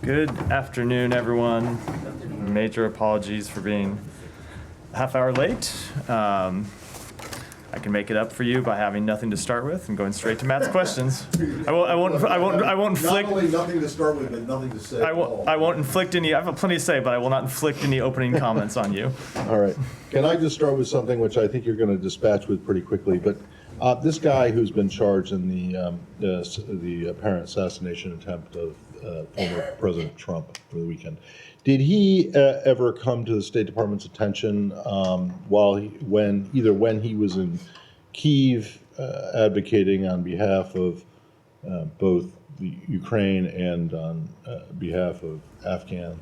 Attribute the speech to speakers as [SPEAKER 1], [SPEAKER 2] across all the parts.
[SPEAKER 1] Good afternoon, everyone. Major apologies for being a half hour late. I can make it up for you by having nothing to start with and going straight to Matt's questions. I won't inflict.
[SPEAKER 2] Not only nothing to start with, but nothing to say.
[SPEAKER 1] I won't inflict any. I have plenty to say, but I will not inflict any opening comments on you.
[SPEAKER 2] All right. Can I just start with something which I think you're going to dispatch with pretty quickly? But this guy who's been charged in the apparent assassination attempt of former President Trump over the weekend, did he ever come to the State Department's attention when he was in Kyiv advocating on behalf of both the Ukraine and on behalf of Afghan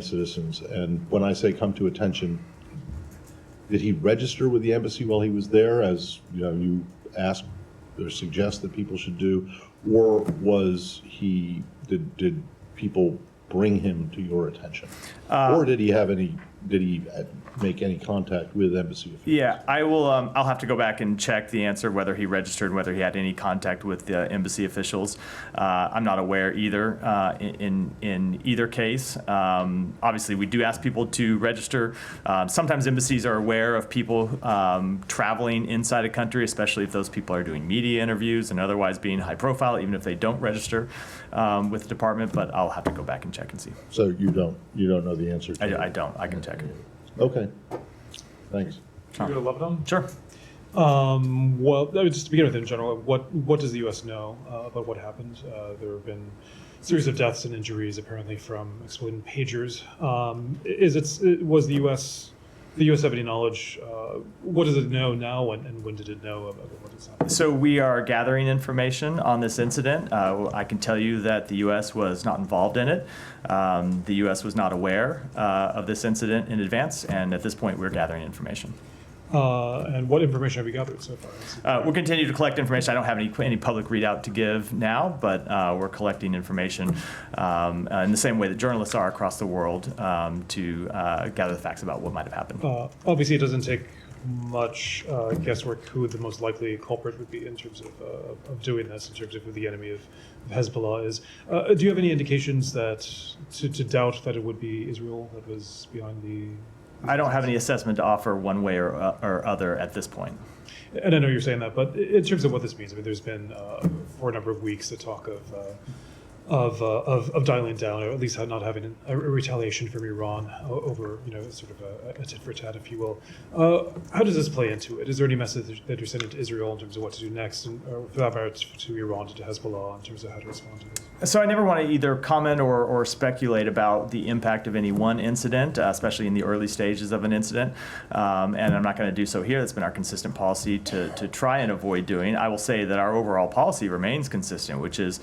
[SPEAKER 2] citizens? And when I say come to attention, did he register with the embassy while he was there, as you ask or suggest that people should do, or did people bring him to your attention, or did he make any contact with embassy officials?
[SPEAKER 1] Yeah, I will. I'll have to go back and check the answer whether he registered, whether he had any contact with the embassy officials. I'm not aware either in either case. Obviously, we do ask people to register. Sometimes embassies are aware of people traveling inside a country, especially if those people are doing media interviews and otherwise being high profile, even if they don't register with the department. But I'll have to go back and check and see.
[SPEAKER 2] So you don't know the answer to that?
[SPEAKER 1] I don't. I can check it.
[SPEAKER 2] Okay. Thanks.
[SPEAKER 3] Should we go to Lebanon?
[SPEAKER 1] Sure.
[SPEAKER 3] Well, just to begin with, in general, what does the U.S. know about what happened? There have been a series of deaths and injuries, apparently from exploding pagers. Was the U.S. have any knowledge? What does it know now, and when did it know about what has happened?
[SPEAKER 1] So we are gathering information on this incident. I can tell you that the U.S. was not involved in it. The U.S. was not aware of this incident in advance, and at this point, we're gathering information.
[SPEAKER 3] And what information have you gathered so far?
[SPEAKER 1] We'll continue to collect information. I don't have any public readout to give now, but we're collecting information in the same way that journalists are across the world to gather the facts about what might have happened.
[SPEAKER 3] Obviously, it doesn't take much guesswork who the most likely culprit would be in terms of doing this, in terms of who the enemy of Hezbollah is. Do you have any indications that to doubt that it would be Israel that was behind the...
[SPEAKER 1] I don't have any assessment to offer one way or other at this point.
[SPEAKER 3] And I know you're saying that, but in terms of what this means, I mean, there's been for a number of weeks the talk of dialing down, or at least not having a retaliation from Iran over, sort of a tit for tat, if you will. How does this play into it? Is there any message that you're sending to Israel in terms of what to do next, or for that matter to Iran, to Hezbollah, in terms of how to respond to this?
[SPEAKER 1] So I never want to either comment or speculate about the impact of any one incident, especially in the early stages of an incident. And I'm not going to do so here. That's been our consistent policy to try and avoid doing. I will say that our overall policy remains consistent, which is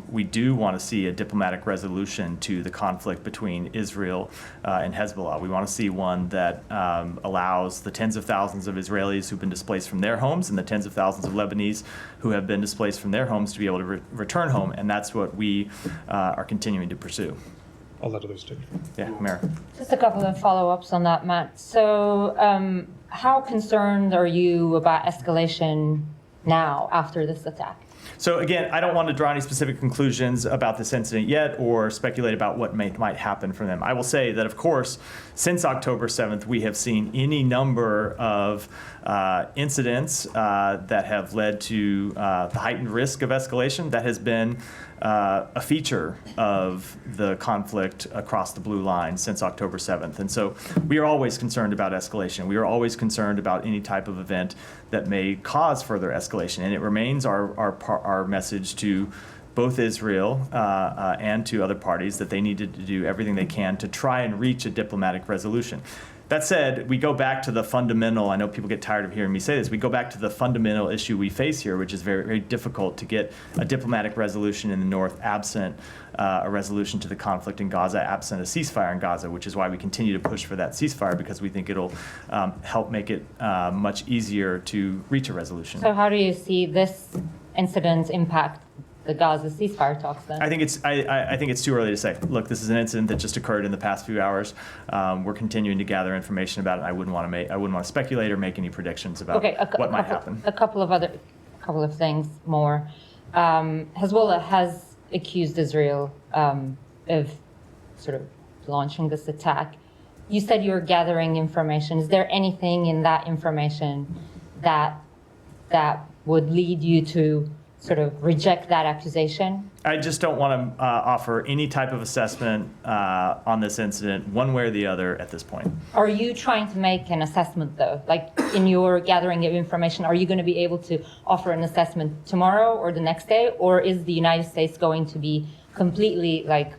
[SPEAKER 1] we do want to see a diplomatic resolution to the conflict between Israel and Hezbollah. We want to see one that allows the tens of thousands of Israelis who've been displaced from their homes and the tens of thousands of Lebanese who have been displaced from their homes to be able to return home, and that's what we are continuing to pursue.
[SPEAKER 3] I'll let others take it.
[SPEAKER 1] Yeah, Mara.
[SPEAKER 4] Just a couple of follow-ups on that, Matt. So how concerned are you about escalation now after this attack?
[SPEAKER 1] So again, I don't want to draw any specific conclusions about this incident yet or speculate about what might happen from them. I will say that, of course, since October 7th, we have seen any number of incidents that have led to the heightened risk of escalation. That has been a feature of the conflict across the blue line since October 7th. And so we are always concerned about escalation. We are always concerned about any type of event that may cause further escalation. And it remains our message to both Israel and to other parties that they needed to do everything they can to try and reach a diplomatic resolution. That said, we go back to the fundamental, I know people get tired of hearing me say this, we go back to the fundamental issue we face here, which is very, very difficult to get a diplomatic resolution in the north absent a resolution to the conflict in Gaza, absent a ceasefire in Gaza, which is why we continue to push for that ceasefire, because we think it'll help make it much easier to reach a resolution.
[SPEAKER 4] So how do you see this incident impact the Gaza ceasefire talks then?
[SPEAKER 1] I think it's too early to say. Look, this is an incident that just occurred in the past few hours. We're continuing to gather information about it. I wouldn't want to speculate or make any predictions about what might happen.
[SPEAKER 4] A couple of things more. Hezbollah has accused Israel of sort of launching this attack. You said you were gathering information. Is there anything in that information that would lead you to sort of reject that accusation?
[SPEAKER 1] I just don't want to offer any type of assessment on this incident, one way or the other, at this point.
[SPEAKER 4] Are you trying to make an assessment, though? Like, in your gathering of information, are you going to be able to offer an assessment tomorrow or the next day? Or is the United States going to be completely like,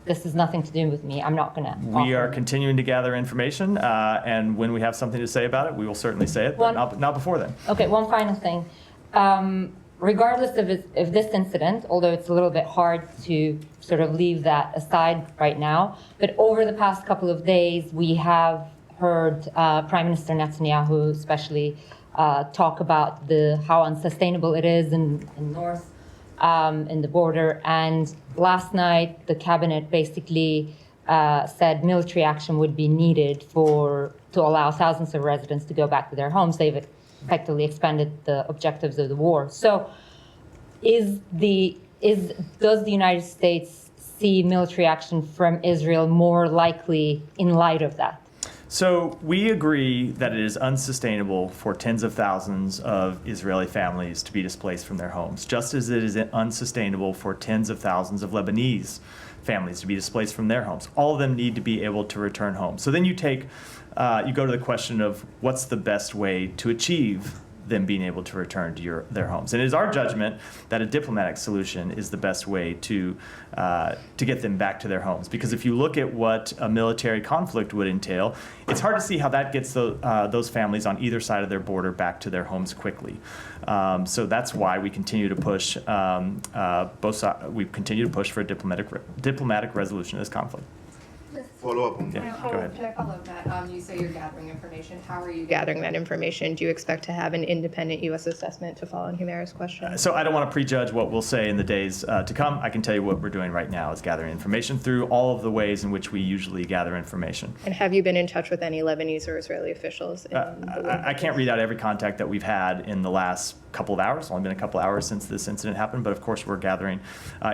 [SPEAKER 4] this has nothing to do with me, I'm not going to
[SPEAKER 1] We are continuing to gather information, and when we have something to say about it, we will certainly say it, but not before then.
[SPEAKER 4] Okay, one final thing. Regardless of this incident, although it's a little bit hard to sort of leave that aside right now, but over the past couple of days, we have heard Prime Minister Netanyahu especially talk about how unsustainable it is in north, in the border. And last night, the cabinet basically said military action would be needed to allow thousands of residents to go back to their homes. They've effectively expanded the objectives of the war. So does the United States see military action from Israel more likely in light of that?
[SPEAKER 1] So we agree that it is unsustainable for tens of thousands of Israeli families to be displaced from their homes, just as it is unsustainable for tens of thousands of Lebanese families to be displaced from their homes. All of them need to be able to return home. So then you go to the question of what's the best way to achieve them being able to return to their homes. And it is our judgment that a diplomatic solution is the best way to get them back to their homes. Because if you look at what a military conflict would entail, it's hard to see how that gets those families on either side of their border back to their homes quickly. So that's why we continue to push we continue to push for a diplomatic resolution of this conflict.
[SPEAKER 5] Follow up on
[SPEAKER 1] Yeah.
[SPEAKER 5] that.
[SPEAKER 1] Go ahead.
[SPEAKER 6] Can I follow up that? You say you're gathering information. How are you gathering that information? Do you expect to have an independent U.S. assessment to follow on Humera's question?
[SPEAKER 1] So I don't want to prejudge what we'll say in the days to come. I can tell you what we're doing right now is gathering information through all of the ways in which we usually gather information.
[SPEAKER 6] And have you been in touch with any Lebanese or Israeli officials?
[SPEAKER 1] I can't read out every contact that we've had in the last couple of hours. It's only been a couple of hours since this incident happened, but of course we're gathering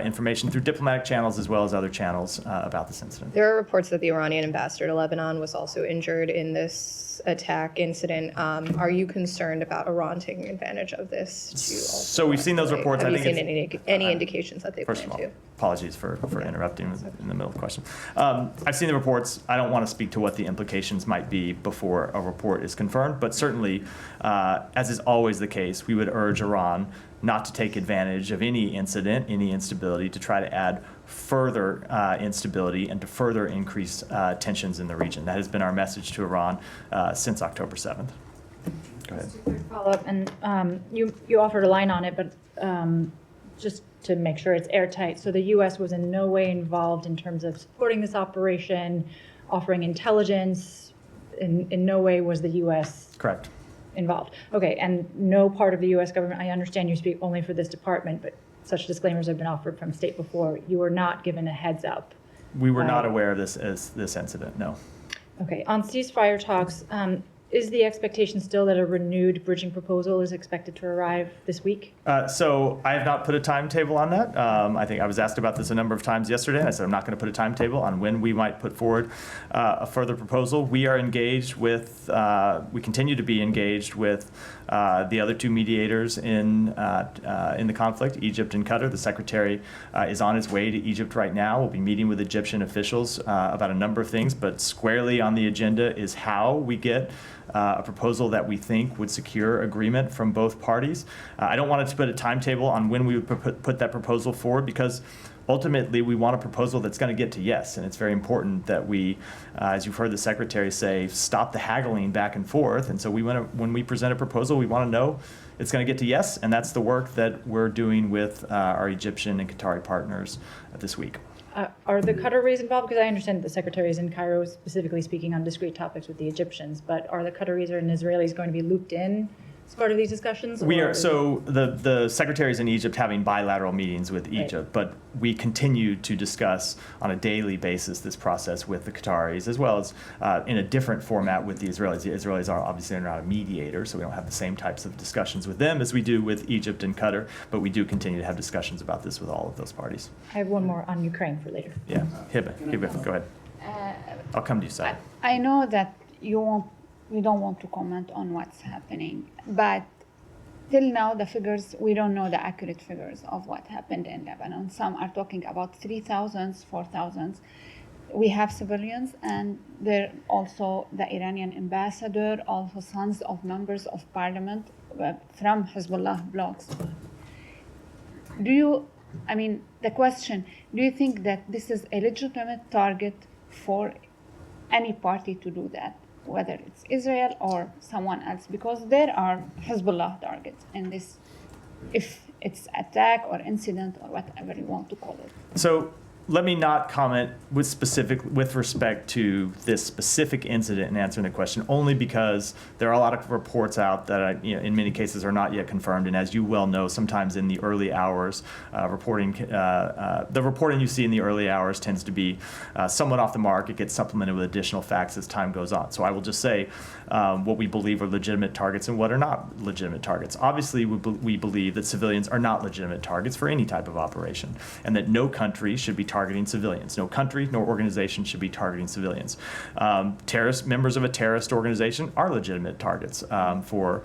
[SPEAKER 1] information through diplomatic channels as well as other channels about this incident.
[SPEAKER 6] There are reports that the Iranian ambassador to Lebanon was also injured in this attack incident. Are you concerned about Iran taking advantage of this to also
[SPEAKER 1] So we've seen those
[SPEAKER 6] escalate?
[SPEAKER 1] reports.
[SPEAKER 6] Have
[SPEAKER 1] I
[SPEAKER 6] you
[SPEAKER 1] think
[SPEAKER 6] seen any indications that they
[SPEAKER 1] First
[SPEAKER 6] plan
[SPEAKER 1] of all,
[SPEAKER 6] to?
[SPEAKER 1] apologies for interrupting in the middle of the question. I've seen the reports. I don't want to speak to what the implications might be before a report is confirmed, but certainly, as is always the case, we would urge Iran not to take advantage of any incident, any instability, to try to add further instability and to further increase tensions in the region. That has been our message to Iran since October 7th. Go ahead.
[SPEAKER 7] Just a quick follow-up, and you offered a line on it, but just to make sure it's airtight. So the U.S. was in no way involved in terms of supporting this operation, offering intelligence. In no way was the U.S.
[SPEAKER 1] Correct.
[SPEAKER 7] involved. Okay, and no part of the U.S. government, I understand you speak only for this department, but such disclaimers have been offered from state before. You were not given a heads up.
[SPEAKER 1] We were not aware of this incident, no.
[SPEAKER 7] Okay, on ceasefire talks, is the expectation still that a renewed bridging proposal is expected to arrive this week?
[SPEAKER 1] So I have not put a timetable on that. I think I was asked about this a number of times yesterday, and I said I'm not going to put a timetable on when we might put forward a further proposal. We are engaged with, we continue to be engaged with the other two mediators in the conflict, Egypt and Qatar. The secretary is on his way to Egypt right now. We'll be meeting with Egyptian officials about a number of things, but squarely on the agenda is how we get a proposal that we think would secure agreement from both parties. I don't want to put a timetable on when we would put that proposal forward, because ultimately we want a proposal that's going to get to yes, and it's very important that we, as you've heard the secretary say, stop the haggling back and forth. And so when we present a proposal, we want to know it's going to get to yes, and that's the work that we're doing with our Egyptian and Qatari partners this week.
[SPEAKER 7] Are the Qataris involved? Because I understand that the secretary is in Cairo specifically speaking on discrete topics with the Egyptians, but are the Qataris and Israelis going to be looped in as part of these discussions?
[SPEAKER 1] We
[SPEAKER 7] or
[SPEAKER 1] are,
[SPEAKER 7] is
[SPEAKER 1] so the secretary's in Egypt having bilateral meetings with Egypt, but we continue to discuss on a daily basis this process with the Qataris, as well as in a different format with the Israelis. The Israelis are obviously not a mediator, so we don't have the same types of discussions with them as we do with Egypt and Qatar, but we do continue to have discussions about this with all of those parties.
[SPEAKER 7] I have one more on Ukraine for later.
[SPEAKER 1] Yeah, Hiba, go ahead. I'll come to you, Sai.
[SPEAKER 8] I know that you don't want to comment on what's happening, but till now we don't know the accurate figures of what happened in Lebanon. Some are talking about 3,000, 4,000. We have civilians, and there also the Iranian ambassador, also sons of members of parliament from Hezbollah blocs. The question, do you think that this is a legitimate target for any party to do that, whether it's Israel or someone else? Because there are Hezbollah targets in this, if it's attack or incident or whatever you want to call it.
[SPEAKER 1] So let me not comment with respect to this specific incident in answering the question, only because there are a lot of reports out that in many cases are not yet confirmed. And as you well know, sometimes in the early hours, the reporting you see in the early hours tends to be somewhat off the mark. It gets supplemented with additional facts as time goes on. So I will just say what we believe are legitimate targets and what are not legitimate targets. Obviously, we believe that civilians are not legitimate targets for any type of operation, and that no country should be targeting civilians. No country nor organization should be targeting civilians. Members of a terrorist organization are legitimate targets for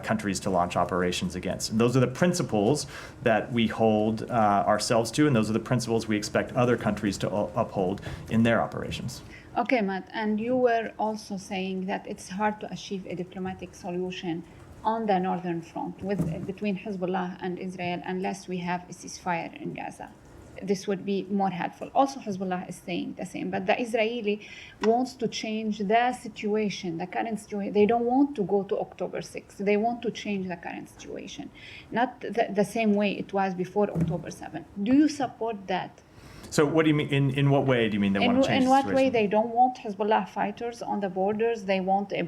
[SPEAKER 1] countries to launch operations against. And those are the principles that we hold ourselves to, and those are the principles we expect other countries to uphold in their operations.
[SPEAKER 8] Okay, Matt, and you were also saying that it's hard to achieve a diplomatic solution on the northern front between Hezbollah and Israel unless we have a ceasefire in Gaza. This would be more helpful. Also, Hezbollah is saying the same, but the Israeli wants to change the situation, the current situation. They don't want to go to October 6th. They want to change the current situation, not the same way it was before October 7th. Do you support that?
[SPEAKER 1] So what do you mean, in what way do you mean they want to change
[SPEAKER 8] In
[SPEAKER 1] the
[SPEAKER 8] what
[SPEAKER 1] situation?
[SPEAKER 8] way they don't want Hezbollah fighters on the borders? They want a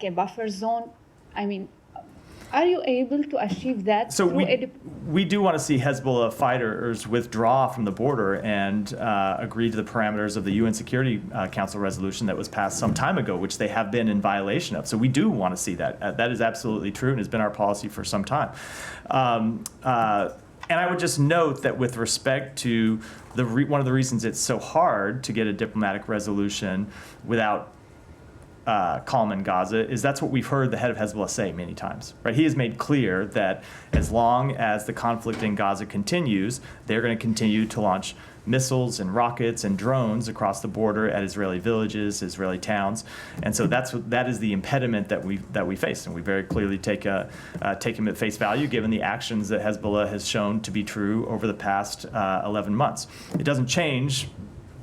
[SPEAKER 8] buffer zone. Are you able to achieve that?
[SPEAKER 1] So we do want to see Hezbollah fighters withdraw from the border and agree to the parameters of the UN Security Council resolution that was passed some time ago, which they have been in violation of. So we do want to see that. That is absolutely true and has been our policy for some time. And I would just note that with respect to one of the reasons it's so hard to get a diplomatic resolution without calm in Gaza is that's what we've heard the head of Hezbollah say many times, right? He has made clear that as long as the conflict in Gaza continues, they're going to continue to launch missiles and rockets and drones across the border at Israeli villages, Israeli towns, and so that is the impediment that we face, and we very clearly take him at face value given the actions that Hezbollah has shown to be true over the past 11 months. It doesn't change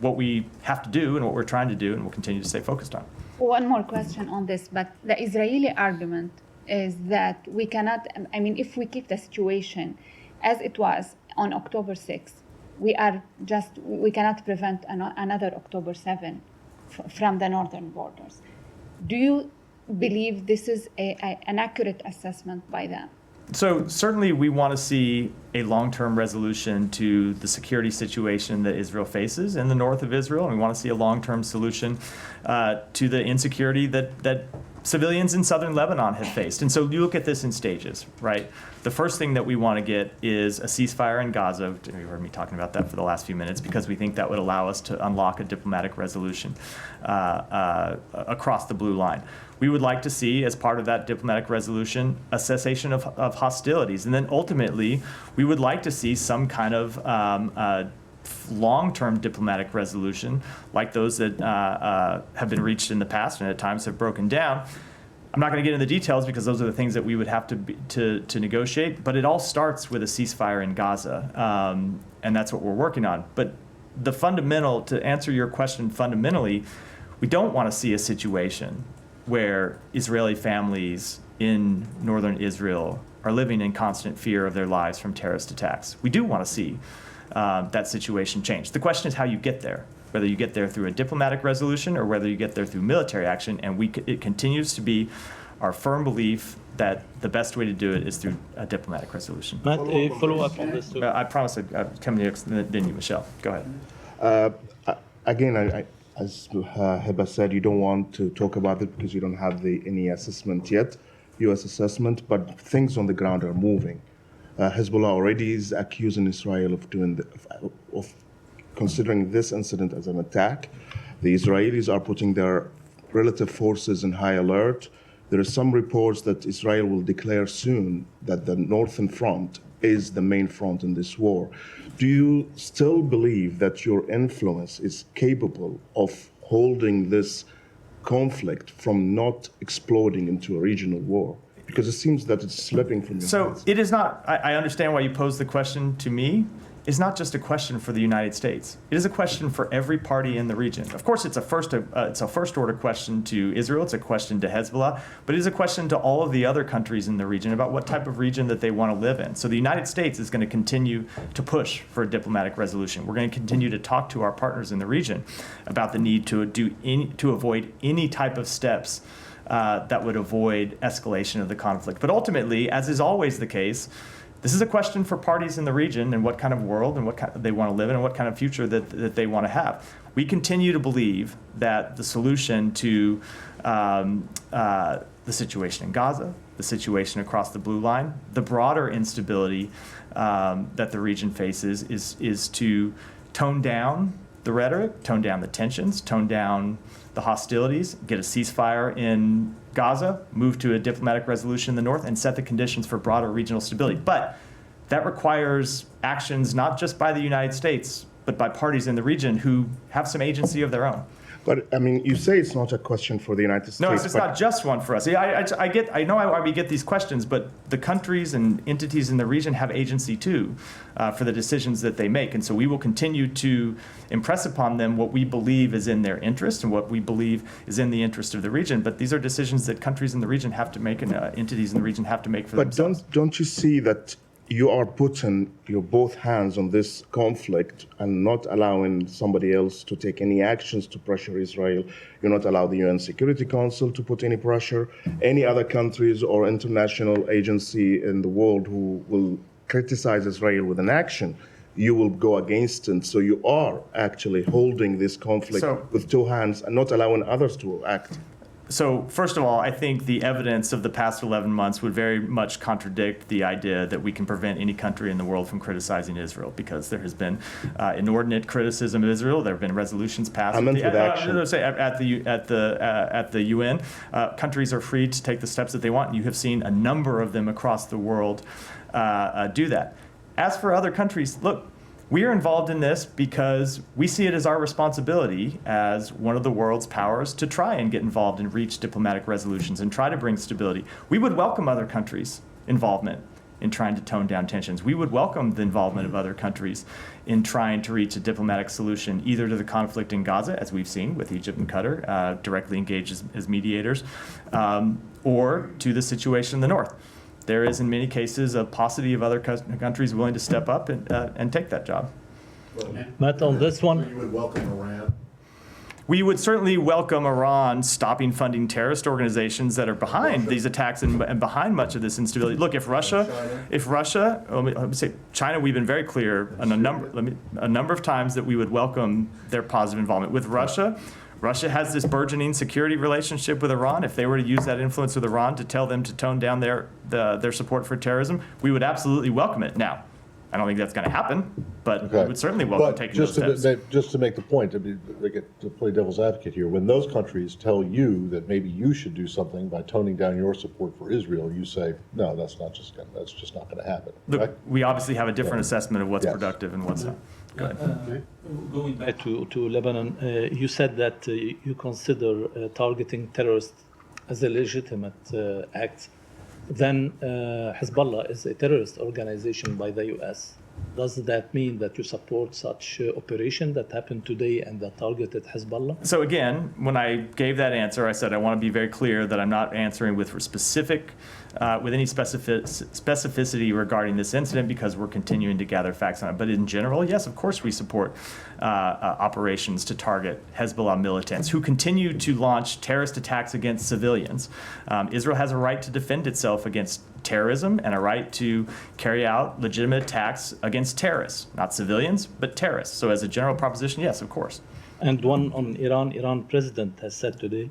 [SPEAKER 1] what we have to do and what we're trying to do, and we'll continue to stay focused on.
[SPEAKER 8] One more question on this, but the Israeli argument is that we cannot, if we keep the situation as it was on October 6th, we cannot prevent another October 7 from the northern borders. Do you believe this is an accurate assessment by them?
[SPEAKER 1] So certainly we want to see a long-term resolution to the security situation that Israel faces in the north of Israel, and we want to see a long-term solution to the insecurity that civilians in southern Lebanon have faced. And so you look at this in stages, right? The first thing that we want to get is a ceasefire in Gaza. You heard me talking about that for the last few minutes because we think that would allow us to unlock a diplomatic resolution across the blue line. We would like to see, as part of that diplomatic resolution, a cessation of hostilities. And then ultimately, we would like to see some kind of long-term diplomatic resolution like those that have been reached in the past and at times have broken down. I'm not going to get into the details because those are the things that we would have to negotiate, but it all starts with a ceasefire in Gaza, and that's what we're working on. But to answer your question fundamentally, we don't want to see a situation where Israeli families in northern Israel are living in constant fear of their lives from terrorist attacks. We do want to see that situation change. The question is how you get there, whether you get there through a diplomatic resolution or whether you get there through military action, and it continues to be our firm belief that the best way to do it is through a diplomatic resolution.
[SPEAKER 9] Matt, a follow-up on this too.
[SPEAKER 1] I promise I'd come to you next, then you, Michelle. Go ahead.
[SPEAKER 5] Again, as Heba said, you don't want to talk about it because you don't have any assessment yet, U.S. assessment, but things on the ground are moving. Hezbollah already is accusing Israel of considering this incident as an attack. The Israelis are putting their relative forces in high alert. There are some reports that Israel will declare soon that the Northern Front is the main front in this war. Do you still believe that your influence is capable of holding this conflict from not exploding into a regional war? Because it seems that it's slipping from your
[SPEAKER 1] So
[SPEAKER 5] hands.
[SPEAKER 1] it is not, I understand why you posed the question to me. It's not just a question for the United States. It is a question for every party in the region. Of course, it's a first order question to Israel. It's a question to Hezbollah, but it is a question to all of the other countries in the region about what type of region that they want to live in. So the United States is going to continue to push for a diplomatic resolution. We're going to continue to talk to our partners in the region about the need to avoid any type of steps that would avoid escalation of the conflict. But ultimately, as is always the case, this is a question for parties in the region and what kind of world and what kind they want to live in and what kind of future that they want to have. We continue to believe that the solution to the situation in Gaza, the situation across the blue line, the broader instability that the region faces is to tone down the rhetoric, tone down the tensions, tone down the hostilities, get a ceasefire in Gaza, move to a diplomatic resolution in the north, and set the conditions for broader regional stability. But that requires actions not just by the United States, but by parties in the region who have some agency of their own.
[SPEAKER 5] But, I mean, you say it's not a question for the United States.
[SPEAKER 1] No, it's
[SPEAKER 5] but
[SPEAKER 1] not just one for us. I know why we get these questions, but the countries and entities in the region have agency too for the decisions that they make. And so we will continue to impress upon them what we believe is in their interest and what we believe is in the interest of the region. But these are decisions that countries in the region have to make and entities in the region have to make for themselves.
[SPEAKER 5] But don't you see that you are putting your both hands on this conflict and not allowing somebody else to take any actions to pressure Israel? You're not allowing the UN Security Council to put any pressure, any other countries or international agency in the world who will criticize Israel with an action. You will go against it. So you are actually holding this conflict with two hands and not allowing others to act.
[SPEAKER 1] So first of all, I think the evidence of the past 11 months would very much contradict the idea that we can prevent any country in the world from criticizing Israel, because there has been inordinate criticism of Israel. There have been resolutions passed at the UN. Countries are free to take the steps that they want, and you have seen a number of them across the world do that. As for other countries, look, we are involved in this because we see it as our responsibility as one of the world's powers to try and get involved and reach diplomatic resolutions and try to bring stability. We would welcome other countries' involvement in trying to tone down tensions. We would welcome the involvement of other countries in trying to reach a diplomatic solution, either to the conflict in Gaza, as we've seen with Egypt and Qatar, directly engaged as mediators, or to the situation in the north. There is, in many cases, a paucity of other countries willing to step up and take that job.
[SPEAKER 9] Matt, on this one,
[SPEAKER 2] You would welcome Iran?
[SPEAKER 1] We would certainly welcome Iran stopping funding terrorist organizations that are behind these attacks and behind much of this instability. Look, if Russia, let me say China, we've been very clear on a number of times that we would welcome their positive involvement. With Russia, Russia has this burgeoning security relationship with Iran. If they were to use that influence with Iran to tell them to tone down their support for terrorism, we would absolutely welcome it. Now, I don't think that's going to happen, but we would certainly welcome taking those steps.
[SPEAKER 2] Just to make the point, to play devil's advocate here, when those countries tell you that maybe you should do something by toning down your support for Israel, you say, no, that's just not going to happen.
[SPEAKER 1] Look,
[SPEAKER 2] right?
[SPEAKER 1] we obviously have a different assessment of what's
[SPEAKER 2] Yes.
[SPEAKER 1] productive and what's not. Go ahead.
[SPEAKER 9] going back to Lebanon, you said that you consider targeting terrorists as a legitimate act. Then Hezbollah is a terrorist organization by the U.S. Does that mean that you support such operation that happened today and that targeted Hezbollah?
[SPEAKER 1] So again, when I gave that answer, I said I want to be very clear that I'm not answering with any specificity regarding this incident because we're continuing to gather facts on it. But in general, yes, of course we support operations to target Hezbollah militants who continue to launch terrorist attacks against civilians. Israel has a right to defend itself against terrorism and a right to carry out legitimate attacks against terrorists, not civilians, but terrorists. So as a general proposition, yes, of course.
[SPEAKER 9] And one on Iran. Iran president has said today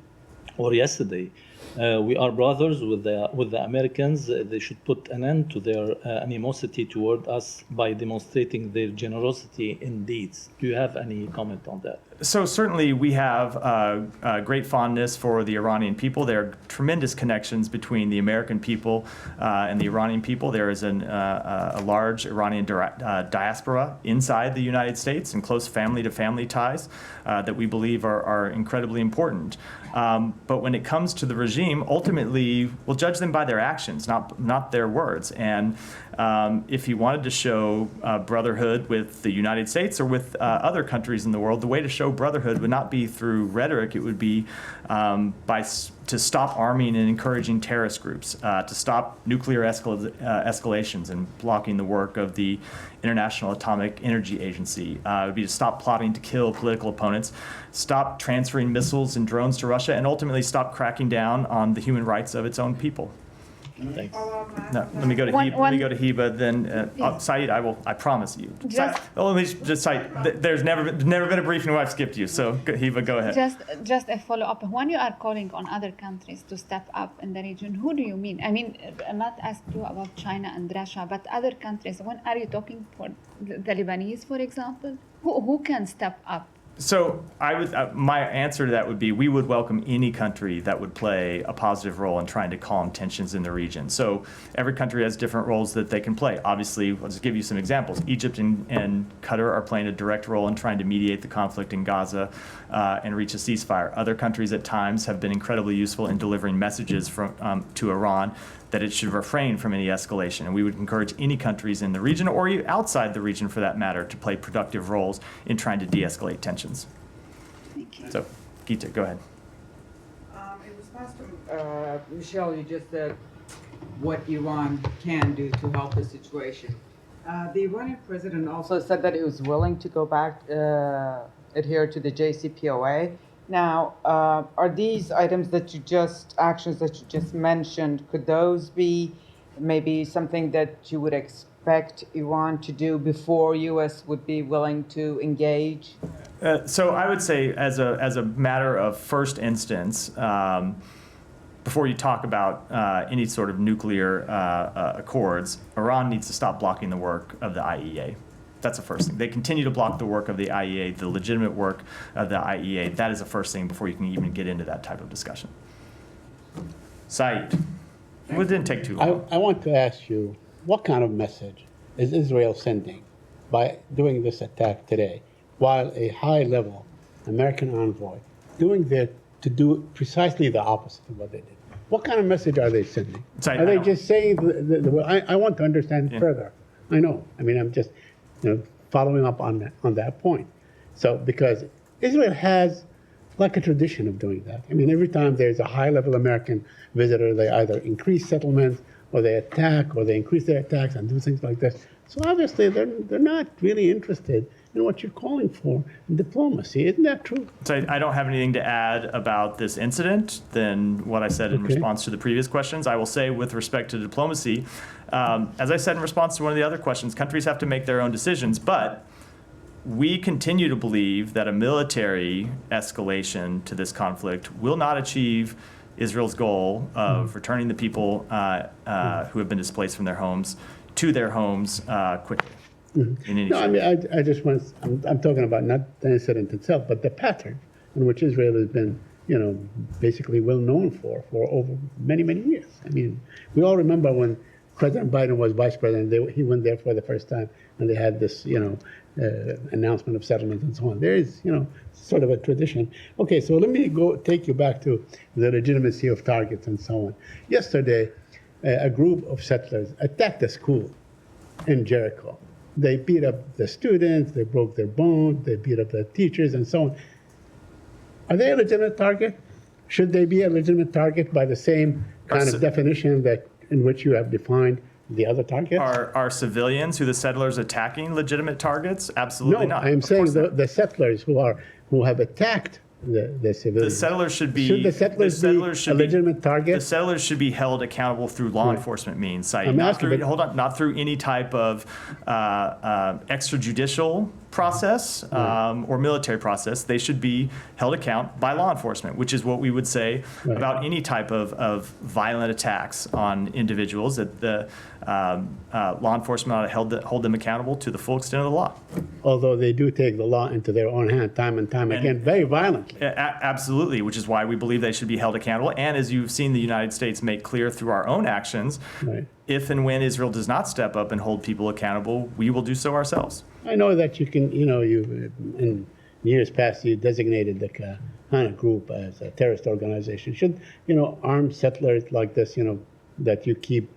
[SPEAKER 9] or yesterday, we are brothers with the Americans. They should put an end to their animosity toward us by demonstrating their generosity in deeds. Do you have any comment on that?
[SPEAKER 1] So certainly we have a great fondness for the Iranian people. There are tremendous connections between the American people and the Iranian people. There is a large Iranian diaspora inside the United States and close family-to-family ties that we believe are incredibly important. But when it comes to the regime, ultimately we'll judge them by their actions, not their words. And if he wanted to show brotherhood with the United States or with other countries in the world, the way to show brotherhood would not be through rhetoric. It would be to stop arming and encouraging terrorist groups, to stop nuclear escalations and blocking the work of the International Atomic Energy Agency. It would be to stop plotting to kill political opponents, stop transferring missiles and drones to Russia, and ultimately stop cracking down on the human rights of its own people.
[SPEAKER 9] Thanks.
[SPEAKER 1] No, let me go to Heba. Let me go to Heba. Then Saeed, I promise you. Let me just Saeed. There's never been a briefing where I've skipped you. So Heba, go ahead.
[SPEAKER 8] Just a follow up. When you are calling on other countries to step up in the region, who do you mean? I mean, I'm not asking you about China and Russia, but other countries. When are you talking for the Lebanese, for example? Who can step up?
[SPEAKER 1] So my answer to that would be we would welcome any country that would play a positive role in trying to calm tensions in the region. So every country has different roles that they can play. Obviously, I'll just give you some examples. Egypt and Qatar are playing a direct role in trying to mediate the conflict in Gaza and reach a ceasefire. Other countries at times have been incredibly useful in delivering messages to Iran that it should refrain from any escalation. And we would encourage any countries in the region or outside the region for that matter to play productive roles in trying to de-escalate tensions.
[SPEAKER 8] Thank you.
[SPEAKER 1] So, Gita, go ahead.
[SPEAKER 10] In response to Michelle, you just said what Iran can do to help the situation. The Iranian president also said that he was willing to go back, adhere to the JCPOA. Now, are these items actions that you just mentioned, could those be maybe something that you would expect Iran to do before U.S. would be willing to engage?
[SPEAKER 1] So I would say as a matter of first instance, before you talk about any sort of nuclear accords, Iran needs to stop blocking the work of the IEA. That's the first thing. They continue to block the work of the IEA, the legitimate work of the IEA. That is the first thing before you can even get into that type of discussion. Saeed, it didn't take too long.
[SPEAKER 11] I want to ask you, what kind of message is Israel sending by doing this attack today, while a high-level American envoy to do precisely the opposite of what they did? What kind of message are they sending? Are they just saying, I want to understand further. I know. I mean, I'm just following up on that point. So, because Israel has like a tradition of doing that. I mean, every time there's a high-level American visitor, they either increase settlements, or they attack, or they increase their attacks and do things like this. So obviously, they're not really interested in what you're calling for in diplomacy. Isn't that true?
[SPEAKER 1] So I don't have anything to add about this incident than what I said in response to the previous questions. I will say with respect to diplomacy, as I said in response to one of the other questions, countries have to make their own decisions, but we continue to believe that a military escalation to this conflict will not achieve Israel's goal of returning the people who have been displaced from their homes to their homes quickly.
[SPEAKER 11] I mean, I just want, I'm talking about not the incident itself, but the pattern in which Israel has been, basically well known for over many, many years. I mean, we all remember when President Biden was vice president, he went there for the first time, and they had this, announcement of settlements and so on. There is, sort of a tradition. Okay, so let me take you back to the legitimacy of targets and so on. Yesterday, a group of settlers attacked a school in Jericho, they beat up the students, they broke their bones, they beat up the teachers, and so on. Are they a legitimate target? Should they be a legitimate target by the same kind of definition that in which you have defined the other targets?
[SPEAKER 1] Are civilians who the settlers attacking legitimate targets? Absolutely
[SPEAKER 11] No,
[SPEAKER 1] not.
[SPEAKER 11] I am
[SPEAKER 1] Of
[SPEAKER 11] saying
[SPEAKER 1] course not.
[SPEAKER 11] the settlers who have attacked the civilians.
[SPEAKER 1] The settlers should be.
[SPEAKER 11] Should the settlers be a legitimate target?
[SPEAKER 1] The settlers should be held accountable through law enforcement means, Saeed.
[SPEAKER 11] I'm
[SPEAKER 1] Not
[SPEAKER 11] asking,
[SPEAKER 1] through,
[SPEAKER 11] but-
[SPEAKER 1] hold on, not through any type of extrajudicial process or military process. They should be held account by law enforcement, which is what we would say
[SPEAKER 11] Right.
[SPEAKER 1] about any type of violent attacks on individuals. That the law enforcement ought to hold them accountable to the full extent of the law.
[SPEAKER 11] Although they do take the law into their own hand time and time again, very violently.
[SPEAKER 1] Absolutely, which is why we believe they should be held accountable. And as you've seen the United States make clear through our own actions,
[SPEAKER 11] Right.
[SPEAKER 1] if and when Israel does not step up and hold people accountable, we will do so ourselves.
[SPEAKER 11] I know that you can, you in years past, you designated the Kahana group as a terrorist organization. Should, armed settlers like this, that you keep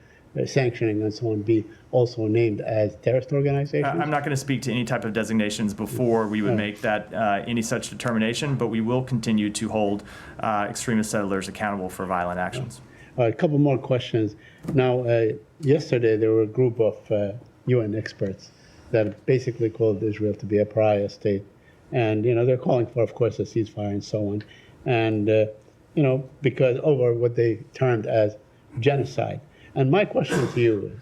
[SPEAKER 11] sanctioning and so on, be also named as terrorist organizations?
[SPEAKER 1] I'm not going to speak to any type of designations before we would make that any such determination, but we will continue to hold extremist settlers accountable for violent actions.
[SPEAKER 11] A couple more questions. Now, yesterday there were a group of UN experts that basically called Israel to be a pariah state. And, they're calling for, of course, a ceasefire and so on. And, because over what they termed as genocide. And my question to you is,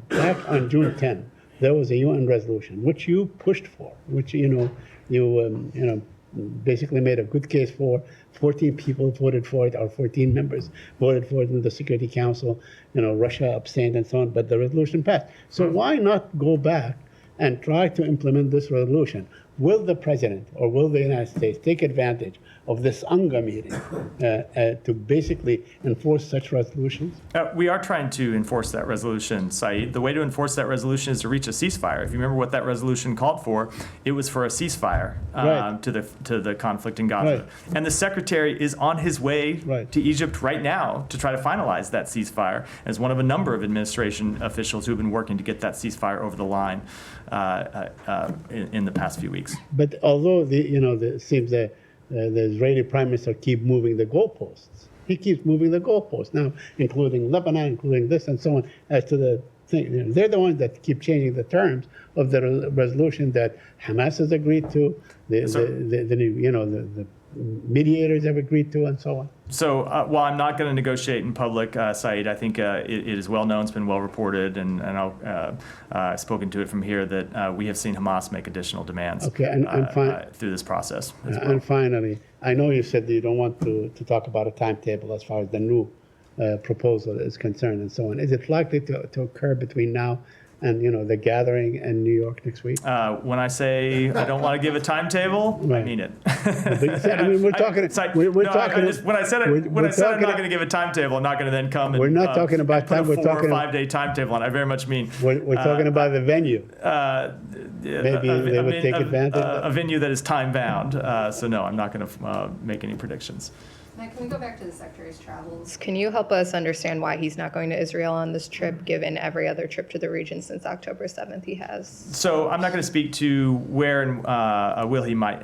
[SPEAKER 11] back on June 10, there was a UN resolution which you pushed for, which, you basically made a good case for. 14 people voted for it, or 14 members voted for it in the Security Council. Russia abstained and so on, but the resolution passed. So why not go back and try to implement this resolution? Will the president or will the United States take advantage of this UNGA meeting to basically enforce such resolutions?
[SPEAKER 1] We are trying to enforce that resolution, Saeed. The way to enforce that resolution is to reach a ceasefire. If you remember what that resolution called for, it was for a ceasefire
[SPEAKER 11] Right.
[SPEAKER 1] to the conflict in Gaza.
[SPEAKER 11] Right.
[SPEAKER 1] And the secretary is on his way
[SPEAKER 11] Right.
[SPEAKER 1] to Egypt right now to try to finalize that ceasefire as one of a number of administration officials who have been working to get that ceasefire over the line in the past few weeks.
[SPEAKER 11] But although it seems that the Israeli prime minister keep moving the goalposts, he keeps moving the goalposts now, including Lebanon, including this and so on. As to the thing, they're the ones that keep changing the terms of the resolution that Hamas has agreed to, the mediators have agreed to, and so on.
[SPEAKER 1] So while I'm not going to negotiate in public, Saeed, I think it is well known, it's been well reported, and I've spoken to it from here that we have seen Hamas make additional demands
[SPEAKER 11] Okay, and
[SPEAKER 1] through this process as well.
[SPEAKER 11] And finally, I know you said that you don't want to talk about a timetable as far as the new proposal is concerned and so on. Is it likely to occur between now and the gathering in New York next week?
[SPEAKER 1] When I say I don't want to give a timetable, I
[SPEAKER 11] Right.
[SPEAKER 1] mean it.
[SPEAKER 11] I mean, we're talking. When
[SPEAKER 1] I said I'm not going to give a timetable, I'm not going to then come and
[SPEAKER 11] We're not talking about
[SPEAKER 1] put
[SPEAKER 11] time,
[SPEAKER 1] a
[SPEAKER 11] we're
[SPEAKER 1] 4
[SPEAKER 11] talking-
[SPEAKER 1] or 5 day timetable, and I very much mean
[SPEAKER 11] We're talking about the venue.
[SPEAKER 1] maybe
[SPEAKER 11] they would take advantage of
[SPEAKER 1] a venue that is time bound. So no, I'm not going to make any predictions.
[SPEAKER 6] Now, can we go back to the Secretary's travels? Can you help us understand why he's not going to Israel on this trip, given every other trip to the region since October 7th he has?
[SPEAKER 1] So I'm not going to speak to where he might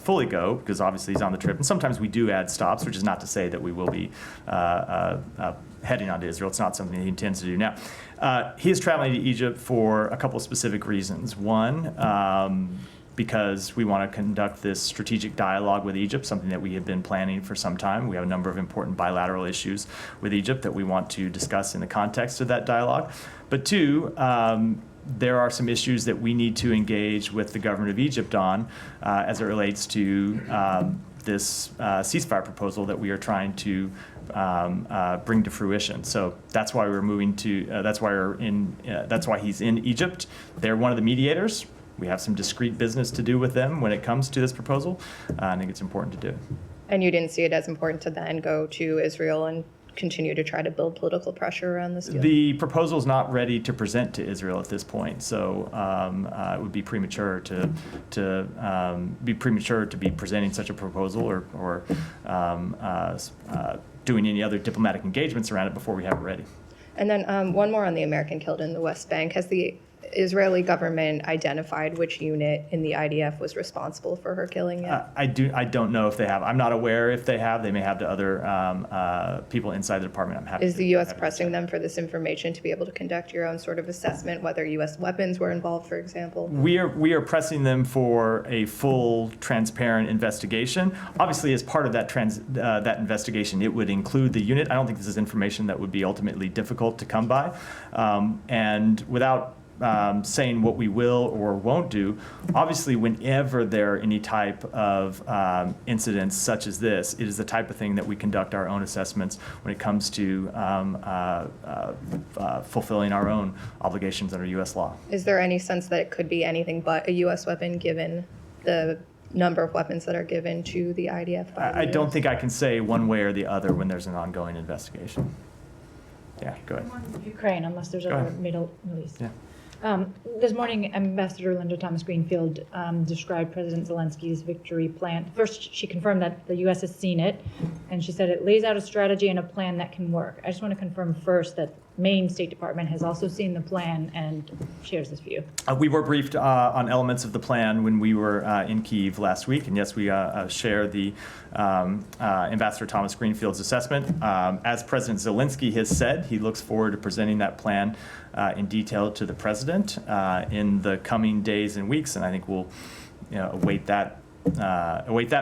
[SPEAKER 1] fully go, because obviously he's on the trip, and sometimes we do add stops, which is not to say that we will be heading on to Israel. It's not something he intends to do now. He is traveling to Egypt for a couple of specific reasons. One, because we want to conduct this strategic dialogue with Egypt, something that we have been planning for some time. We have a number of important bilateral issues with Egypt that we want to discuss in the context of that dialogue. But two, there are some issues that we need to engage with the government of Egypt on as it relates to this ceasefire proposal that we are trying to bring to fruition. So that's why we're moving to. That's why he's in Egypt. They're one of the mediators. We have some discrete business to do with them when it comes to this proposal. I think it's important to do.
[SPEAKER 6] And you didn't see it as important to then go to Israel and continue to try to build political pressure around this deal?
[SPEAKER 1] The proposal is not ready to present to Israel at this point, so it would be premature to be presenting such a proposal or doing any other diplomatic engagements around it before we have it ready.
[SPEAKER 6] And then one more on the American killed in the West Bank. Has the Israeli government identified which unit in the IDF was responsible for her killing yet?
[SPEAKER 1] I don't know if they have. I'm not aware if they have. They may have to other people inside the department. I'm happy.
[SPEAKER 6] Is
[SPEAKER 1] to-
[SPEAKER 6] the U.S.
[SPEAKER 1] happy to
[SPEAKER 6] pressing
[SPEAKER 1] check.
[SPEAKER 6] them for this information to be able to conduct your own sort of assessment, whether U.S. weapons were involved, for example?
[SPEAKER 1] We are pressing them for a full, transparent investigation. Obviously, as part of that investigation, it would include the unit. I don't think this is information that would be ultimately difficult to come by, and without saying what we will or won't do. Obviously, whenever there are any type of incidents such as this, it is the type of thing that we conduct our own assessments when it comes to fulfilling our own obligations under U.S. law.
[SPEAKER 6] Is there any sense that it could be anything but a U.S. weapon given the number of weapons that are given to the IDF? by the
[SPEAKER 1] I don't
[SPEAKER 6] US?
[SPEAKER 1] think I can say one way or the other when there's an ongoing investigation. Yeah, go ahead.
[SPEAKER 7] Ukraine, unless there's
[SPEAKER 1] Go
[SPEAKER 7] other
[SPEAKER 1] ahead.
[SPEAKER 7] Middle East.
[SPEAKER 1] Yeah.
[SPEAKER 7] This morning, Ambassador Linda Thomas-Greenfield described President Zelensky's victory plan. First, she confirmed that the U.S. has seen it, and she said it lays out a strategy and a plan that can work. I just want to confirm first that Maine State Department has also seen the plan and shares this view.
[SPEAKER 1] We were briefed on elements of the plan when we were in Kyiv last week, and yes, we share the Ambassador Thomas Greenfield's assessment. As President Zelensky has said, he looks forward to presenting that plan in detail to the president in the coming days and weeks, and I think we'll await that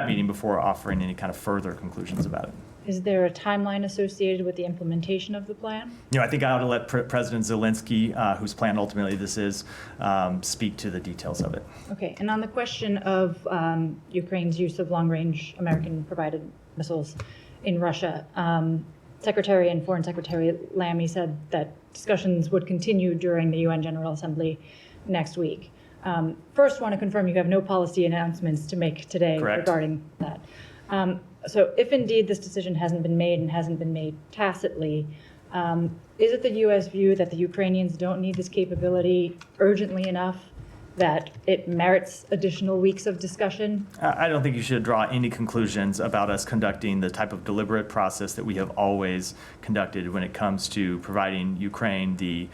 [SPEAKER 1] meeting before offering any kind of further conclusions about it.
[SPEAKER 7] Is there a timeline associated with the implementation of the plan?
[SPEAKER 1] I think I ought to let President Zelensky, whose plan ultimately this is, speak to the details of it.
[SPEAKER 7] Okay, and on the question of Ukraine's use of long-range American-provided missiles in Russia, Secretary and Foreign Secretary Lamy said that discussions would continue during the UN General Assembly next week. First, want to confirm you have no policy announcements to make today
[SPEAKER 1] Correct.
[SPEAKER 7] regarding that. So if indeed this decision hasn't been made and hasn't been made tacitly, is it the U.S. view that the Ukrainians don't need this capability urgently enough that it merits additional weeks of discussion?
[SPEAKER 1] I don't think you should draw any conclusions about us conducting the type of deliberate process that we have always conducted when it comes to providing Ukraine the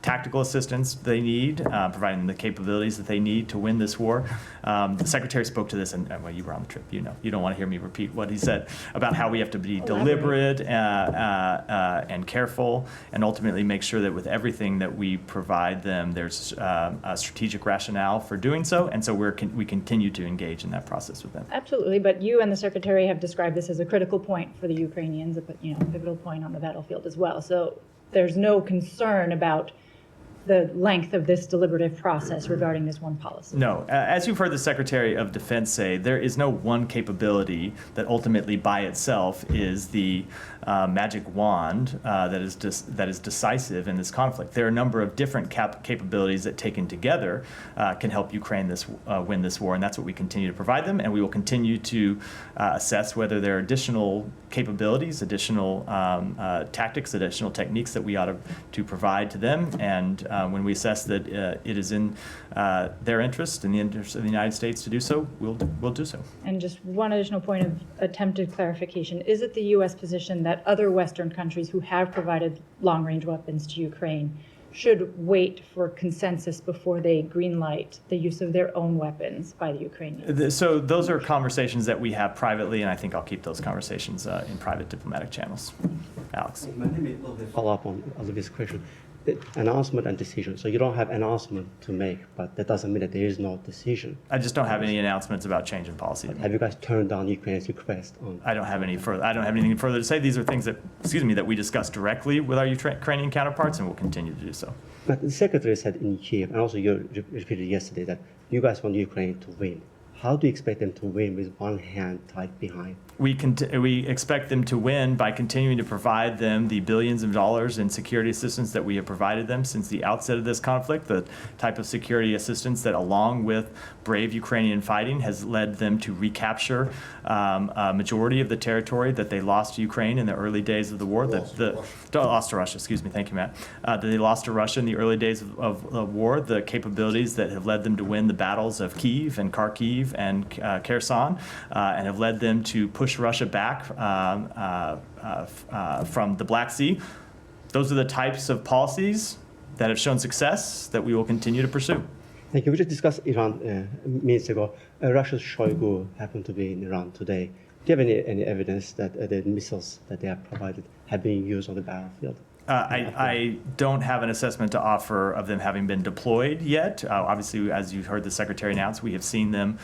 [SPEAKER 1] tactical assistance they need, providing them the capabilities that they need to win this war. The Secretary spoke to this, and well, you were on the trip, you don't want to hear me repeat what he said about how we have to be deliberate and careful, and ultimately make sure that with everything that we provide them, there's a strategic rationale for doing so, and so we continue to engage in that process with them.
[SPEAKER 7] Absolutely, but you and the Secretary have described this as a critical point for the Ukrainians, a pivotal point on the battlefield as well. So there's no concern about the length of this deliberative process regarding this one policy.
[SPEAKER 1] No, as you've heard the Secretary of Defense say, there is no one capability that ultimately by itself is the magic wand that is decisive in this conflict. There are a number of different capabilities that taken together can help Ukraine win this war, and that's what we continue to provide them, and we will continue to assess whether there are additional capabilities, additional tactics, additional techniques that we ought to provide to them, and when we assess that it is in their interest, in the interest of the United States to do so, we'll do so.
[SPEAKER 7] And just one additional point of attempted clarification. Is it the U.S. position that other Western countries who have provided long-range weapons to Ukraine should wait for consensus before they greenlight the use of their own weapons by the Ukrainians?
[SPEAKER 1] So those are conversations that we have privately, and I think I'll keep those conversations in private diplomatic channels. Alex.
[SPEAKER 12] Let me follow up on Olivia's question. The announcement and decision. So you don't have announcement to make, but that doesn't mean that there is no decision.
[SPEAKER 1] I just don't have any announcements about change in policy.
[SPEAKER 12] Have you guys turned down Ukraine's request on?
[SPEAKER 1] I don't have any further. I don't have anything further to say. These are things that we discuss directly with our Ukrainian counterparts, and we'll continue to do so.
[SPEAKER 12] But the Secretary said in Kyiv, and also you repeated yesterday, that you guys want Ukraine to win. How do you expect them to win with one hand tied behind?
[SPEAKER 1] We expect them to win by continuing to provide them the billions of dollars in security assistance that we have provided them since the outset of this conflict, the type of security assistance that, along with brave Ukrainian fighting, has led them to recapture a majority of the territory that they lost to Ukraine in the early days of the war. Lost to Russia, excuse me. Thank you, Matt. That they lost to Russia in the early days of the war, the capabilities that have led them to win the battles of Kyiv and Kharkiv and Kherson, and have led them to push Russia back from the Black Sea those are the types of policies that have shown success that we will continue to pursue.
[SPEAKER 12] Thank you. We just discussed Iran minutes ago. Russia's Shoigu happened to be in Iran today. Do you have any evidence that the missiles that they have provided have been used on the battlefield?
[SPEAKER 1] I don't have an assessment to offer of them having been deployed yet. Obviously, as you heard the Secretary announce, we have seen them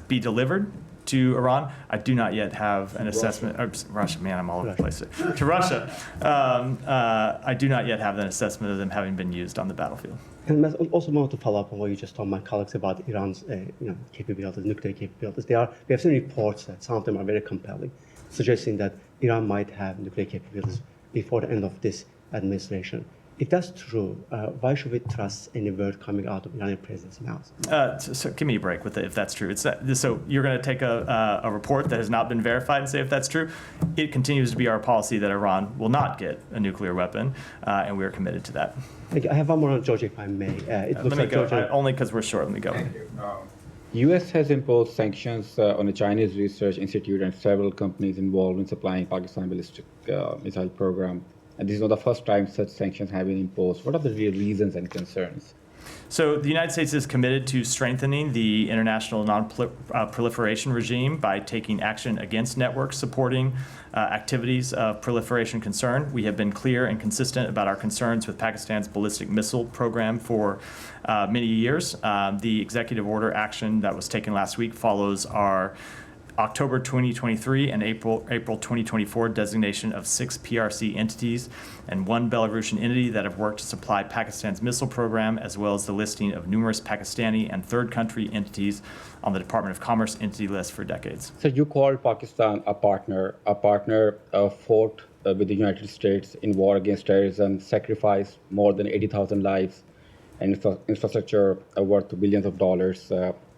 [SPEAKER 1] be delivered to Iran. I do not yet have an assessment. Russia, man, I'm all over the place. To Russia, I do not yet have an assessment of them having been used on the battlefield.
[SPEAKER 12] And I also want to follow up on what you just told my colleagues about Iran's capabilities, nuclear capabilities. We have seen reports that some of them are very compelling, suggesting that Iran might have nuclear capabilities before the end of this administration. If that's true, why should we trust any word coming out of Iranian president's mouth?
[SPEAKER 1] So give me a break with it if that's true. It's not, so you're going to take a report that has not been verified and say if that's true. It continues to be our policy that Iran will not get a nuclear weapon, and we are committed to that.
[SPEAKER 12] Thank you. I have one more on Georgia, if I may.
[SPEAKER 1] Let me go. Only because we're short. Let me go.
[SPEAKER 13] Thank you. U.S. has imposed sanctions on the Chinese Research Institute and several companies involved in supplying Pakistan ballistic missile program. And this is not the first time such sanctions have been imposed. What are the real reasons and concerns?
[SPEAKER 1] So the United States is committed to strengthening the international non-proliferation regime by taking action against networks supporting activities of proliferation concern. We have been clear and consistent about our concerns with Pakistan's ballistic missile program for many years. The executive order action that was taken last week follows our October 2023 and April 2024 designation of 6 PRC entities and 1 Belarusian entity that have worked to supply Pakistan's missile program, as well as the listing of numerous Pakistani and third country entities on the Department of Commerce entity list for decades.
[SPEAKER 13] So you called Pakistan a partner fought with the United States in war against terrorism, sacrificed more than 80,000 lives and infrastructure worth billions of dollars,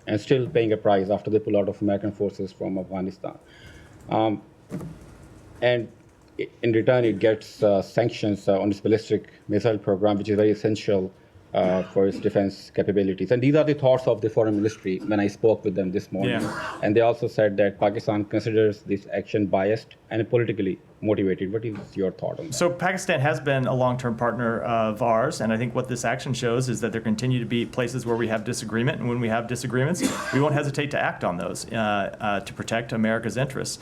[SPEAKER 13] and still paying a price after they pull out of American forces from Afghanistan. And in return, it gets sanctions on its ballistic missile program, which is very essential for its defense capabilities. And these are the thoughts of the foreign ministry when I spoke with them this morning.
[SPEAKER 1] Yeah.
[SPEAKER 13] And they also said that Pakistan considers this action biased and politically motivated. What is your thought on that?
[SPEAKER 1] So Pakistan has been a long-term partner of ours, and I think what this action shows is that there continue to be places where we have disagreement, and when we have disagreements, we won't hesitate to act on those to protect America's interests.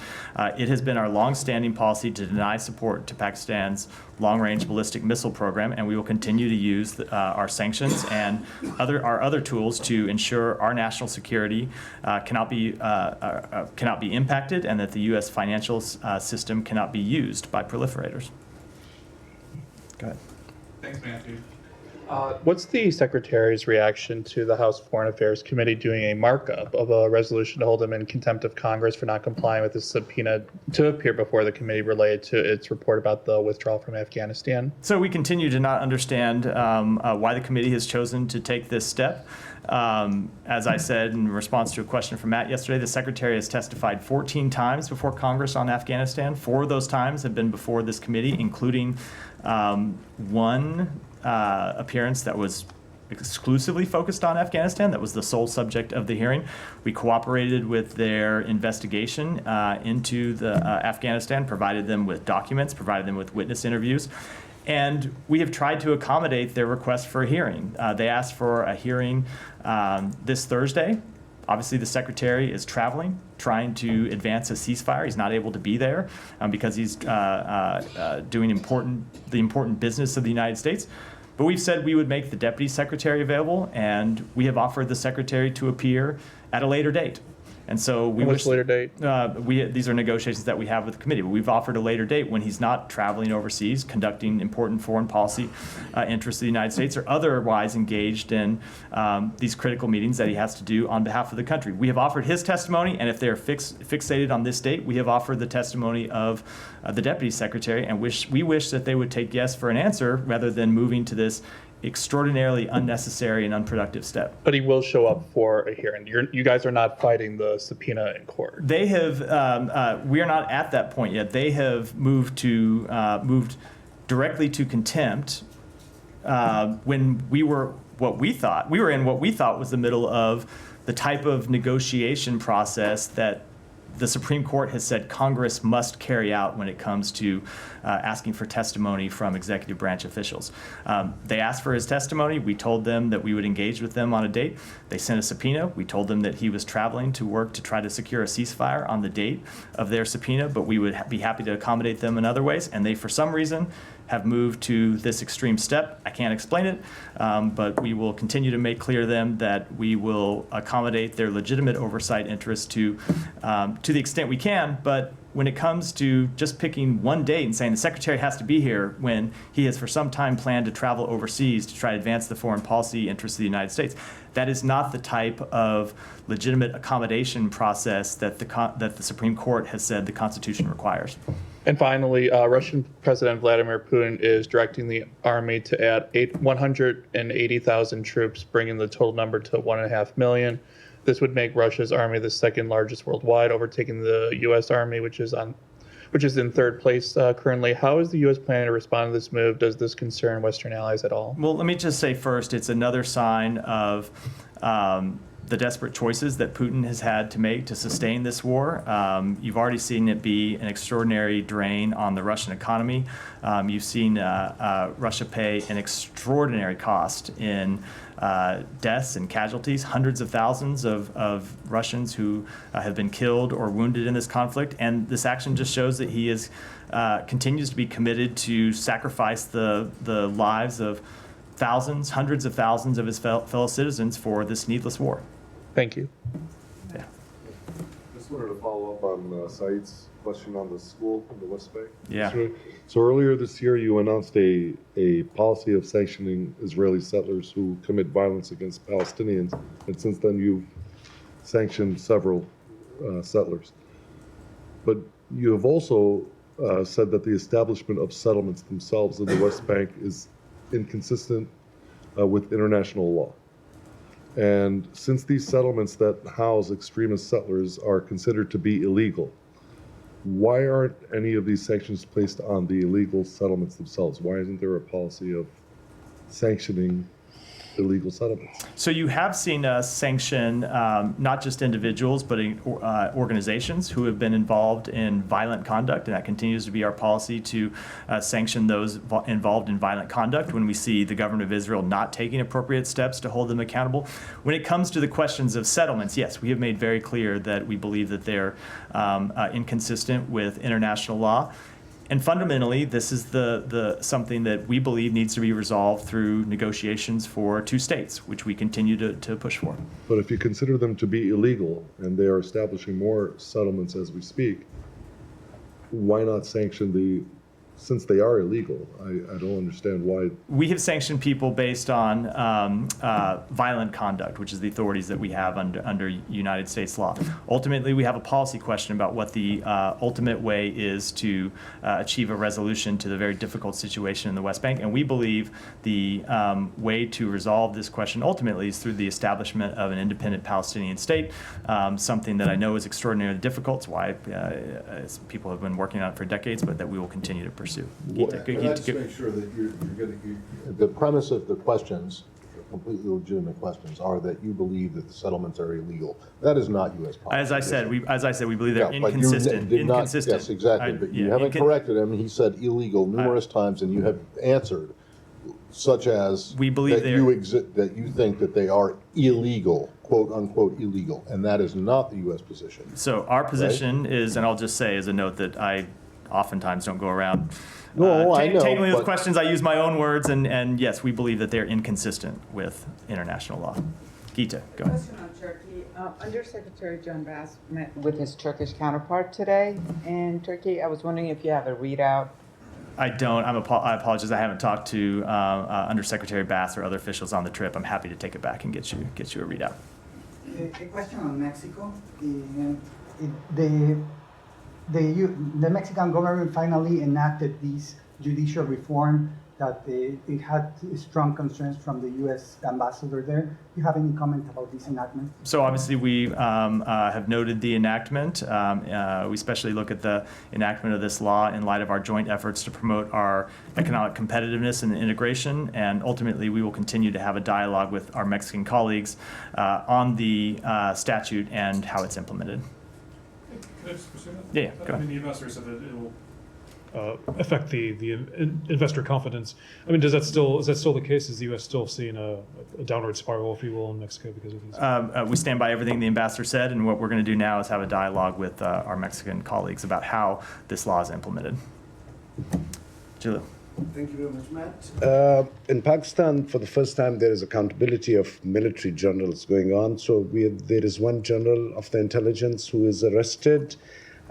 [SPEAKER 1] It has been our long-standing policy to deny support to Pakistan's long-range ballistic missile program, and we will continue to use our sanctions and our other tools to ensure our national security cannot be impacted, and that the U.S. financial system cannot be used by proliferators. Go ahead.
[SPEAKER 14] Thanks, Matthew. What's the Secretary's reaction to the House Foreign Affairs Committee doing a markup of a resolution to hold him in contempt of Congress for not complying with the subpoena to appear before the committee related to its report about the withdrawal from Afghanistan?
[SPEAKER 1] So we continue to not understand why the committee has chosen to take this step. As I said in response to a question from Matt yesterday, the Secretary has testified 14 times before Congress on Afghanistan. 4 of those times have been before this committee, including one appearance that was exclusively focused on Afghanistan. That was the sole subject of the hearing. We cooperated with their investigation into Afghanistan, provided them with documents, provided them with witness interviews. And we have tried to accommodate their request for a hearing. They asked for a hearing this Thursday. Obviously, the Secretary is traveling, trying to advance a ceasefire. He's not able to be there because he's doing the important business of the United States. But we've said we would make the Deputy Secretary available, and we have offered the Secretary to appear at a later date. And so we
[SPEAKER 14] Which later date?
[SPEAKER 1] These are negotiations that we have with the committee, but we've offered a later date when he's not traveling overseas, conducting important foreign policy interests of the United States, or otherwise engaged in these critical meetings that he has to do on behalf of the country. We have offered his testimony, and if they're fixated on this date, we have offered the testimony of the Deputy Secretary, and we wish that they would take yes for an answer rather than moving to this extraordinarily unnecessary and unproductive step.
[SPEAKER 14] But he will show up for a hearing. You guys are not fighting the subpoena in court.
[SPEAKER 1] They have. We are not at that point yet. They have moved directly to contempt when we were in what we thought was the middle of the type of negotiation process that the Supreme Court has said Congress must carry out when it comes to asking for testimony from executive branch officials. They asked for his testimony. We told them that we would engage with them on a date. They sent a subpoena. We told them that he was traveling to work to try to secure a ceasefire on the date of their subpoena, but we would be happy to accommodate them in other ways. And they, for some reason, have moved to this extreme step. I can't explain it, but we will continue to make clear to them that we will accommodate their legitimate oversight interests to the extent we can. But when it comes to just picking one date and saying the secretary has to be here when he has for some time planned to travel overseas to try to advance the foreign policy interests of the United States, that is not the type of legitimate accommodation process that the Supreme Court has said the Constitution requires.
[SPEAKER 14] And finally, Russian President Vladimir Putin is directing the army to add 180,000 troops, bringing the total number to 1.5 million. This would make Russia's army the second largest worldwide, overtaking the U.S. Army, which is in third place currently. How is the U.S. planning to respond to this move? Does this concern Western allies at all?
[SPEAKER 1] Well, let me just say first, it's another sign of the desperate choices that Putin has had to make to sustain this war. You've already seen it be an extraordinary drain on the Russian economy. You've seen Russia pay an extraordinary cost in deaths and casualties, hundreds of thousands of Russians who have been killed or wounded in this conflict. And this action just shows that he is continues to be committed to sacrifice the lives of thousands, hundreds of thousands of his fellow citizens for this needless war.
[SPEAKER 14] Thank you.
[SPEAKER 1] Yeah.
[SPEAKER 15] Just wanted to follow up on Saeed's question on the school in the West Bank.
[SPEAKER 1] Yeah.
[SPEAKER 15] So earlier this year, you announced a policy of sanctioning Israeli settlers who commit violence against Palestinians, and since then you've sanctioned several settlers. But you have also said that the establishment of settlements themselves in the West Bank is inconsistent with international law. And since these settlements that house extremist settlers are considered to be illegal, why aren't any of these sanctions placed on the illegal settlements themselves? Why isn't there a policy of sanctioning illegal settlements?
[SPEAKER 1] So you have seen us sanction not just individuals, but organizations who have been involved in violent conduct, and that continues to be our policy to sanction those involved in violent conduct when we see the government of Israel not taking appropriate steps to hold them accountable. When it comes to the questions of settlements, yes, we have made very clear that we believe that they're inconsistent with international law. And fundamentally, this is the something that we believe needs to be resolved through negotiations for two states, which we continue to push for.
[SPEAKER 15] But if you consider them to be illegal and they are establishing more settlements as we speak, why not sanction since they are illegal? I don't understand why.
[SPEAKER 1] We have sanctioned people based on violent conduct, which is the authorities that we have under United States law. Ultimately, we have a policy question about what the ultimate way is to achieve a resolution to the very difficult situation in the West Bank. And we believe the way to resolve this question ultimately is through the establishment of an independent Palestinian state, something that I know is extraordinarily difficult. It's why people have been working on it for decades, but that we will continue to pursue.
[SPEAKER 2] Can I just make sure that you're getting the premise of the questions, completely legitimate questions, are that you believe that the settlements are illegal. That is not U.S. policy.
[SPEAKER 1] As I said, we believe they're inconsistent. Inconsistent.
[SPEAKER 2] Yes, exactly. But you haven't corrected him. He said illegal numerous times, and you have answered, such as
[SPEAKER 1] we believe
[SPEAKER 2] that you think that they are illegal, quote unquote illegal, and that is not the U.S. position.
[SPEAKER 1] So our position is, and I'll just say as a note that I oftentimes don't go around tangling with questions. I use my own words, and yes, we believe that they're inconsistent with international law. Gita, go ahead.
[SPEAKER 10] Question on Turkey. Undersecretary John Bass met with his Turkish counterpart today in Turkey. I was wondering if you have a readout.
[SPEAKER 1] I don't. I apologize. I haven't talked to Undersecretary Bass or other officials on the trip. I'm happy to take it back and get you a readout.
[SPEAKER 16] A question on Mexico. The Mexican government finally enacted this judicial reform that it had strong concerns from the U.S. ambassador there. Do you have any comment about this enactment?
[SPEAKER 1] So obviously we have noted the enactment. We especially look at the enactment of this law in light of our joint efforts to promote our economic competitiveness and integration. And ultimately we will continue to have a dialogue with our Mexican colleagues on the statute and how it's implemented.
[SPEAKER 3] Could I just pursue that?
[SPEAKER 1] Yeah, go
[SPEAKER 3] I
[SPEAKER 1] ahead.
[SPEAKER 3] mean, the investor said that it will affect the investor confidence. I mean, is that still the case? Is the U.S. still seeing a downward spiral, if you will, in Mexico because of these?
[SPEAKER 1] We stand by everything the ambassador said, and what we're going to do now is have a dialogue with our Mexican colleagues about how this law is implemented. Julio.
[SPEAKER 17] Thank you very much, Matt. In Pakistan, for the first time, there is accountability of military generals going on. So there is one general of the intelligence who is arrested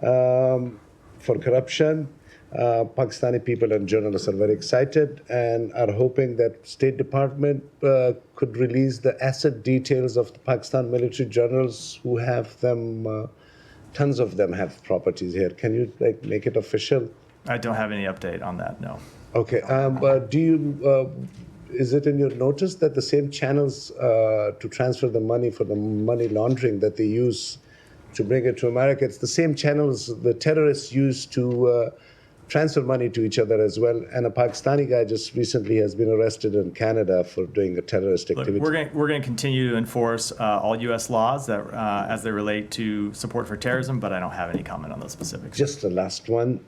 [SPEAKER 17] for corruption. Pakistani people and journalists are very excited and are hoping that State Department could release the asset details of the Pakistan military generals who have them. Tons of them have properties here. Can you make it official?
[SPEAKER 1] I don't have any update on that, no.
[SPEAKER 17] Okay. Do you? Is it in your notice that the same channels to transfer the money for the money laundering that they use to bring it to America, it's the same channels the terrorists use to transfer money to each other as well. And a Pakistani guy just recently has been arrested in Canada for doing a terrorist activity.
[SPEAKER 1] Look, we're going to continue to enforce all U.S. laws that as they relate to support for terrorism, but I don't have any comment on those specifics.
[SPEAKER 17] Just the last one.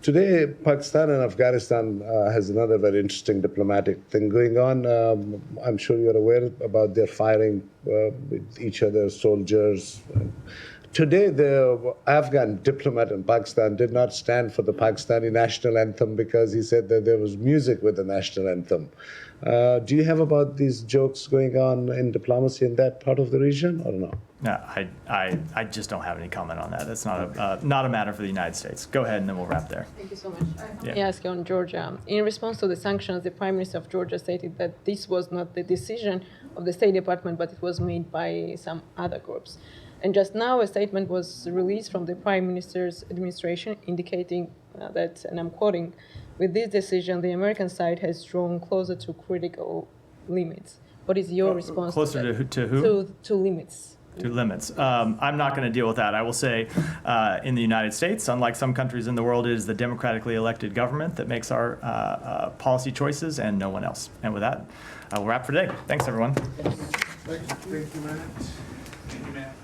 [SPEAKER 17] Today, Pakistan and Afghanistan has another very interesting diplomatic thing going on. I'm sure you're aware about their firing with each other's soldiers. Today, the Afghan diplomat in Pakistan did not stand for the Pakistani national anthem because he said that there was music with the national anthem. Do you have about these jokes going on in diplomacy in that part of the region or no?
[SPEAKER 1] No, I just don't have any comment on that. That's not a matter for the United States. Go ahead, and then we'll wrap there.
[SPEAKER 18] Thank you so much. Let me ask you on Georgia. In response to the sanctions, the Prime Minister of Georgia stated that this was not the decision of the State Department, but it was made by some other groups. And just now, a statement was released from the Prime Minister's administration indicating that, and I'm quoting, "With this decision, the American side has drawn closer to critical limits." What is your response?
[SPEAKER 1] Closer to who?
[SPEAKER 18] To limits.
[SPEAKER 1] To limits. I'm not going to deal with that. I will say in the United States, unlike some countries in the world, it is the democratically elected government that makes our policy choices and no one else. And with that, I will wrap for today. Thanks, everyone.
[SPEAKER 17] Thank you, Matt.
[SPEAKER 3] Thank you, Matt.